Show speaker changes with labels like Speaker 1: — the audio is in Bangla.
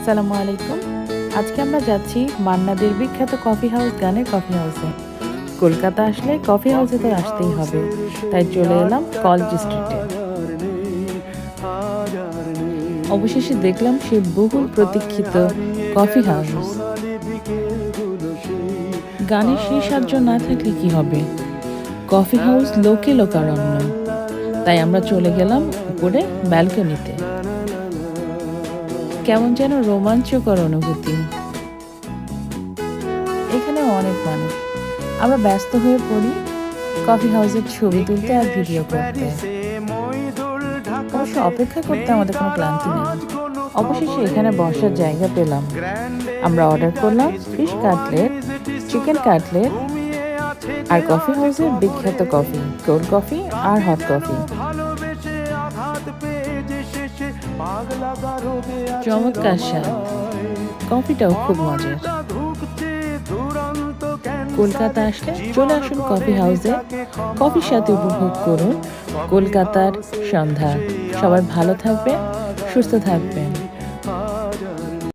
Speaker 1: আসসালামু আলাইকুম। আজকে আমরা যাচ্ছি মান্নাদের বিখ্যাত কফি হাউস গানের কফি হাউসে। কলকাতা আসলে কফি হাউসে তো আসতেই হবে, তাই চলে এলাম কলেজ স্ট্রিটে। অবশেষে দেখলাম সেই বহুল প্রতীক্ষিত কফি হাউস। গানের সেই সাহায্য না থাকলে কি হবে, কফি হাউস লোকে লোকারণ্য। তাই আমরা চলে গেলাম উপরে ব্যালকনিতে। কেমন যেন রোমাঞ্চকর অনুভূতি। এখানে অনেক মানুষ। আমরা ব্যস্ত হয়ে পড়ি কফি হাউসের ছবি তুলতে আর ভিডিও করতে। অবশ্য অপেক্ষা করতে আমাদের কোনো ক্লান্তি নেই। অবশেষে এখানে বসার জায়গা পেলাম। আমরা অর্ডার করলাম ফিশ কাটলেট, চিকেন কাটলেট আর কফি হাউসের বিখ্যাত কফি, কোল্ড কফি আর হট কফি। চমৎকার স্বাদ, কফিটাও খুব মজার। কলকাতা আসলে চলে আসুন কফি হাউসে, কফির সাথে উপভোগ করুন কলকাতার সন্ধ্যা। সবাই ভালো থাকবেন, সুস্থ থাকবেন।